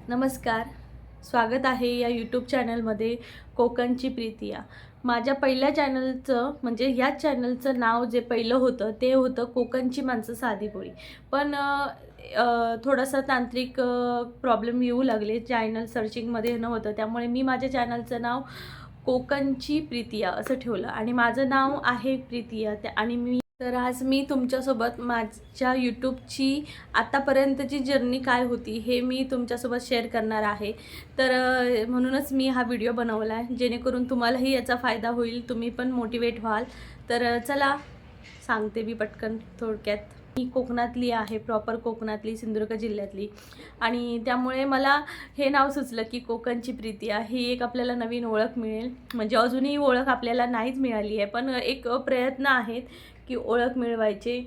नमस्कार. स्वागत आहे या यूट्यूब चॅनलमध्ये कोकणची प्रीती या. माझ्या पहिल्या चॅनलचं म्हणजे ह्याच चॅनलचं नाव जे पहिलं होतं ते होतं कोकणची माणसं साधी भोळी. पण थोडासा तांत्रिक प्रॉब्लेम येऊ लागले. चॅनल सर्चिंगमध्ये नव्हतं, त्यामुळे मी माझ्या चॅनलचं नाव कोकणची प्रीतिया असं ठेवलं आणि माझं नाव आहे प्रीतिया आणि तर आज मी तुमच्यासोबत माझ्या यूट्यूबची आतापर्यंतची जर्नी काय होती हे मी तुमच्यासोबत शेअर करणार आहे. तर म्हणूनच मी हा व्हिडिओ बनवला आहे, जेणेकरून तुम्हालाही याचा फायदा होईल, तुम्ही पण मोटिवेट व्हाल. तर चला सांगते मी पटकन थोडक्यात. मी कोकणातली आहे, प्रॉपर कोकणातली, सिंधुदुर्ग जिल्ह्यातली, आणि त्यामुळे मला हे नाव सुचलं की कोकणची प्रीतिया ही एक आपल्याला नवीन ओळख मिळेल. म्हणजे अजूनही ओळख आपल्याला नाहीच मिळाली आहे, पण एक प्रयत्न आहेत की ओळख मिळवायचे.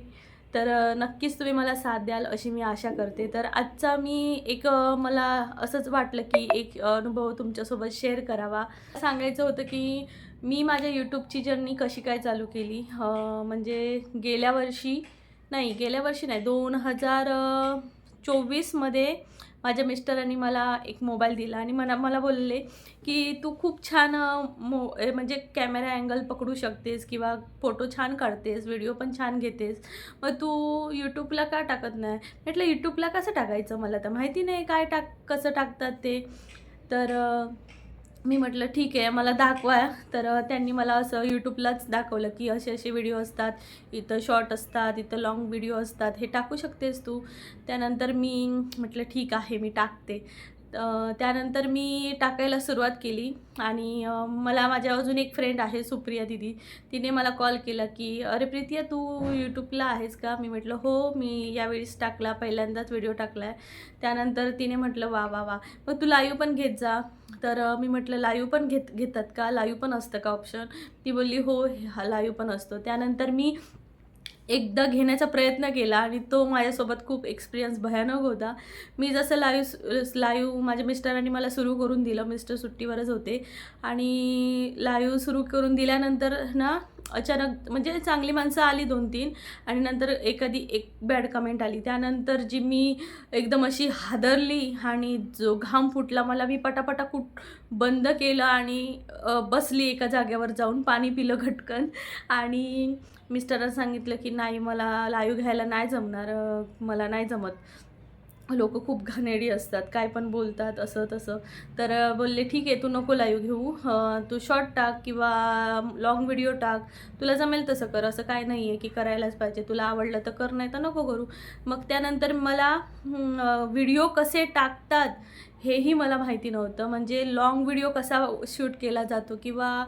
तर नक्कीच तुम्ही मला साथ द्याल अशी मी आशा करते. तर आजचा मी एक मला असंच वाटलं की एक अनुभव तुमच्यासोबत शेअर करावा. सांगायचं होतं की मी माझ्या यूट्यूबची जर्नी कशी काय चालू केली. म्हणजे गेल्या वर्षी नाही, 2024मध्ये माझ्या मिस्टरांनी मला एक मोबाईल दिला आणि मला बोलले की तू खूप छान म्हणजे कॅमेरा अँगल पकडू शकतेस किंवा फोटो छान काढतेस, व्हिडिओ पण छान घेतेस, मग तू यूट्यूबला का टाकत नाही. म्हटलं यूट्यूबला कसं टाकायचं, मला तर माहिती नाही कसं टाकतात ते. तर मी म्हटलं ठीक आहे, मला दाखवा. तर त्यांनी मला असं यूट्यूबलाच दाखवलं की असे असे व्हिडिओ असतात, इथं शॉर्ट असतात, इथं लाँग व्हिडिओ असतात, हे टाकू शकतेस तू. त्यानंतर मी म्हटलं ठीक आहे, मी टाकते. त्यानंतर मी टाकायला सुरुवात केली आणि मला माझ्या अजून एक फ्रेंड आहे सुप्रिया दिदी, तिने मला कॉल केला की अरे प्रीतिया, तू यूट्यूबला आहेस का. मी म्हटलं हो, मी यावेळेस टाकला, पहिल्यांदाच व्हिडिओ टाकला आहे. त्यानंतर तिने म्हटलं वा वा वा, मग तू लाईव्ह पण घेत जा. तर मी म्हटलं लाईव्ह पण घेतात का, लाईव्ह पण असतं का ऑप्शन. ती बोलली हो, हा लाईव्ह पण असतो. त्यानंतर मी एकदा घेण्याचा प्रयत्न केला आणि तो माझ्यासोबत खूप एक्सपिरियन्स भयानक होता. मी जसं लाईव्ह माझ्या मिस्टरांनी मला सुरू करून दिलं, मिस्टर सुट्टीवरच होते, आणि लाईव्ह सुरू करून दिल्यानंतर ना अचानक म्हणजे चांगली माणसं आली 2-3, आणि नंतर एक बॅड कमेंट आली. त्यानंतर जी मी एकदम अशी हादरली आणि जो घाम फुटला मला, मी पटापटा बंद केलं आणि बसली एका जागेवर जाऊन, पाणी पिलं घटकन, आणि मिस्टरांना सांगितलं की नाही, मला लाईव्ह घ्यायला नाही जमणार, मला नाही जमत, लोकं खूप घाणेरडी असतात, काय पण बोलतात असं तसं. तर बोलले ठीक आहे, तू नको लाईव्ह घेऊ, तू शॉर्ट टाक किंवा लाँग व्हिडिओ टाक, तुला जमेल तसं कर, असं काय नाही आहे की करायलाच पाहिजे, तुला आवडलं तर कर, नाही तर नको करू. मग त्यानंतर मला व्हिडिओ कसे टाकतात हेही मला माहिती नव्हतं. म्हणजे लाँग व्हिडिओ कसा शूट केला जातो किंवा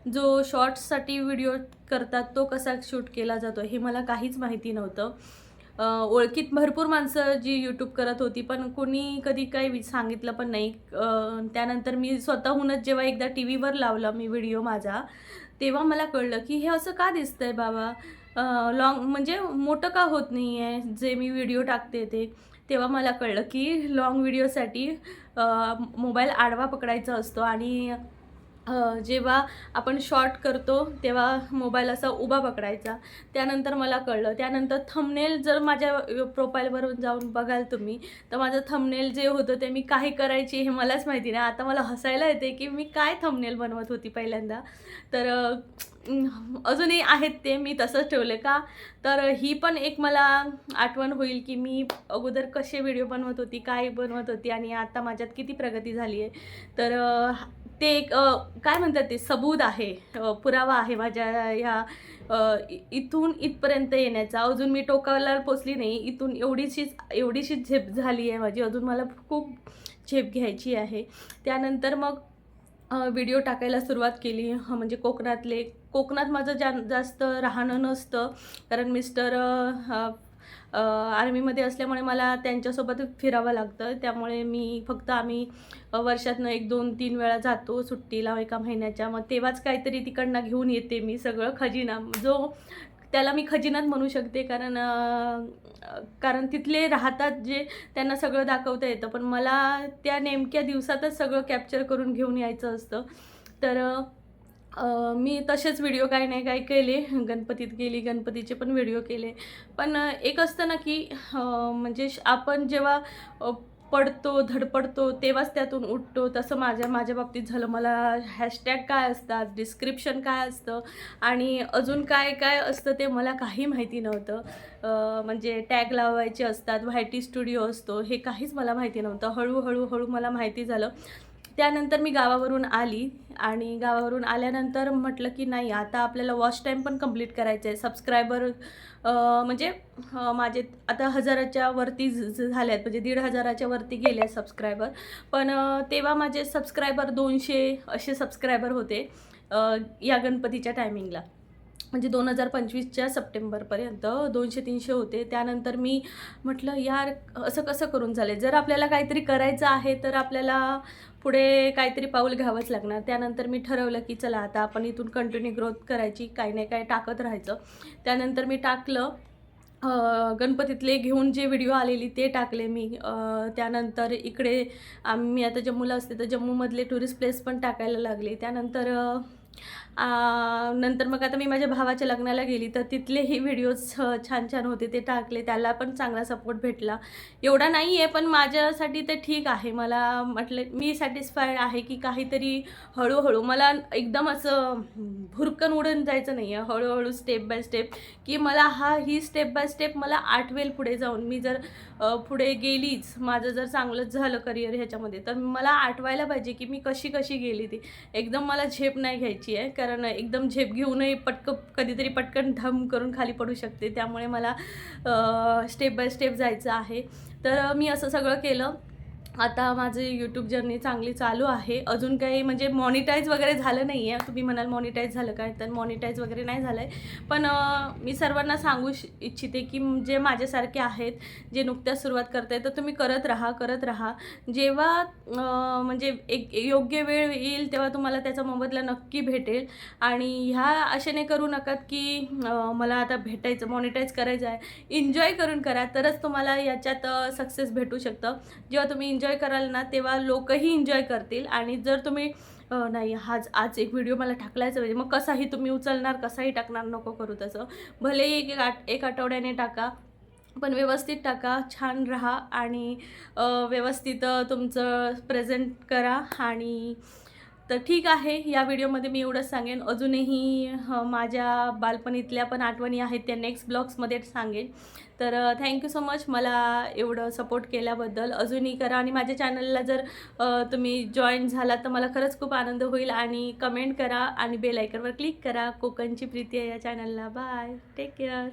जो शॉर्ट्ससाठी व्हिडिओ करतात तो कसा शूट केला जातो हे मला काहीच माहिती नव्हतं. ओळखीत भरपूर माणसं जी यूट्यूब करत होती, पण कोणी कधी काही सांगितलं पण नाही. त्यानंतर मी स्वतःहूनच जेव्हा एकदा टी व्हीवर लावला मी व्हिडिओ माझा, तेव्हा मला कळलं की हे असं का दिसतंय बाबा, म्हणजे मोठं का होत नाही आहे जे मी व्हिडिओ टाकते ते. तेव्हा मला कळलं की लाँग व्हिडिओसाठी मोबाईल आडवा पकडायचा असतो आणि जेव्हा आपण शॉर्ट करतो तेव्हा मोबाईल असा उभा पकडायचा. त्यानंतर मला कळलं. त्यानंतर थंबनेल जर माझ्या प्रोफाईलवर जाऊन बघाल तुम्ही, तर माझं थंबनेल जे होतं ते मी काय करायची हे मलाच माहिती नाही. आता मला हसायला येते की मी काय थंबनेल बनवत होती पहिल्यांदा. तर अजूनही आहेत ते मी तसंच ठेवले का, तर ही पण एक मला आठवण होईल की मी अगोदर कसे व्हिडिओ बनवत होती, काय बनवत होती, आणि आता माझ्यात किती प्रगती झाली आहे. तर ते एक काय म्हणतात ते सबूत आहे, पुरावा आहे माझ्या ह्या इथून इथपर्यंत येण्याचा. अजून मी टोकाला पोचली नाही, इथून एवढीशीच झेप झाली आहे माझी, अजून मला खूप झेप घ्यायची आहे. त्यानंतर मग व्हिडिओ टाकायला सुरुवात केली. म्हणजे कोकणात माझं जास्त राहणं नसतं, कारण मिस्टर आर्मीमध्ये असल्यामुळे मला त्यांच्यासोबत फिरावं लागतं. त्यामुळे आम्ही वर्षातनं 1-2-3 वेळा जातो सुट्टीला एका महिन्याच्या. मग तेव्हाच काहीतरी तिकडनं घेऊन येते मी सगळं खजिना, त्याला मी खजिनाच म्हणू शकते, कारण तिथले राहतात जे, त्यांना सगळं दाखवता येतं, पण मला त्या नेमक्या दिवसातच सगळं कॅप्चर करून घेऊन यायचं असतं. तर मी तसेच व्हिडिओ काही नाही काही केले. गणपतीत गेली, गणपतीचे पण व्हिडिओ केले. पण एक असतं ना की म्हणजे आपण जेव्हा पडतो, धडपडतो, तेव्हाच त्यातून उठतो. तसं माझ्या बाबतीत झालं. मला हॅशटॅग काय असतात, डिस्क्रिप्शन काय असतं आणि अजून काय काय असतं ते मला काही माहिती नव्हतं. म्हणजे टॅग लावायचे असतात, व्हायटी स्टुडिओ असतो, हे काहीच मला माहिती नव्हतं. हळू मला माहिती झालं. त्यानंतर मी गावावरून आली आणि गावावरून आल्यानंतर म्हटलं की नाही, आता आपल्याला वॉच टाईम पण कंप्लीट करायचं आहे. सबस्क्रायबर म्हणजे माझे आता 1000च्या वरती झाले आहेत, म्हणजे 1500च्या वरती गेले आहेत सबस्क्रायबर. पण तेव्हा माझे सबस्क्रायबर 200 असे सबस्क्रायबर होते या गणपतीच्या टायमिंगला. म्हणजे 2025च्या सप्टेंबरपर्यंत 200-300 होते. त्यानंतर मी म्हटलं यार असं कसं करून चालेल. जर आपल्याला काहीतरी करायचं आहे तर आपल्याला पुढे काहीतरी पाऊल घ्यावंच लागणार. त्यानंतर मी ठरवलं की चला आता आपण इथून कंटिन्यू ग्रोथ करायची, काही ना काही टाकत राहायचं. त्यानंतर मी टाकलं गणपतीतले घेऊन जे व्हिडिओ आलेली ते टाकले मी. त्यानंतर इकडे मी आता जम्मूला असते तर जम्मूमधले टुरिस्ट प्लेस पण टाकायला लागले. त्यानंतर नंतर मग आता मी माझ्या भावाच्या लग्नाला गेली तर तिथलेही व्हिडिओज छान होते ते टाकले. त्याला पण चांगला सपोर्ट भेटला. एवढा नाही आहे पण माझ्यासाठी ते ठीक आहे. मला म्हटलं मी सॅटिस्फाईड आहे की काहीतरी हळूहळू मला एकदम असं भुरकन उडून जायचं नाही आहे. हळूहळू स्टेप बाय स्टेप की मला ही स्टेप बाय स्टेप मला आठवेल पुढे जाऊन. मी जर पुढे गेलीच, माझं जर चांगलंच झालं करिअर ह्याच्यामध्ये, तर मला आठवायला पाहिजे की मी कशी गेली ती. एकदम मला झेप नाही घ्यायची आहे, कारण एकदम झेप घेऊनही कधीतरी पटकन धम करून खाली पडू शकते. त्यामुळे मला स्टेप बाय स्टेप जायचं आहे. तर मी असं सगळं केलं. आता माझी यूट्यूब जर्नी चांगली चालू आहे. अजून काही म्हणजे मॉनिटाईज वगैरे झालं नाही आहे. तुम्ही म्हणाल मॉनिटाईज झालं काय, तर मॉनिटाईज वगैरे नाही झालं आहे. पण मी सर्वांना सांगू इच्छिते की जे माझ्यासारखे आहेत, जे नुकत्याच सुरुवात करत आहेत, तर तुम्ही करत राहा. जेव्हा म्हणजे एक योग्य वेळ येईल तेव्हा तुम्हाला त्याचा मोबदला नक्की भेटेल. आणि ह्या आशेने करू नका की मला आता भेटायचं, मॉनिटाईज करायचं आहे. एन्जॉय करून करा, तरच तुम्हाला याच्यात सक्सेस भेटू शकतं. जेव्हा तुम्ही एन्जॉय कराल ना, तेव्हा लोकही एन्जॉय करतील. आणि जर तुम्ही नाही आज एक व्हिडिओ मला टाकलायचा म्हणजे मग कसाही तुम्ही उचलणार, कसाही टाकणार, नको करू तसं. भलेही एक आठवड्याने टाका, पण व्यवस्थित टाका, छान राहा आणि व्यवस्थित तुमचं प्रेझेंट करा. आणि तर ठीक आहे, या व्हिडिओमध्ये मी एवढंच सांगेन. अजूनही माझ्या बालपणीतल्या पण आठवणी आहेत, त्या नेक्स्ट ब्लॉग्समध्ये सांगेन. तर थँक्यू सो मच मला एवढं सपोर्ट केल्याबद्दल. अजूनही करा आणि माझ्या चॅनलला जर तुम्ही जॉईन झालात तर मला खरंच खूप आनंद होईल. आणि कमेंट करा आणि बेल आयकॉनवर क्लिक करा. कोकणची प्रीती आहे या चॅनलला. Bye, take care.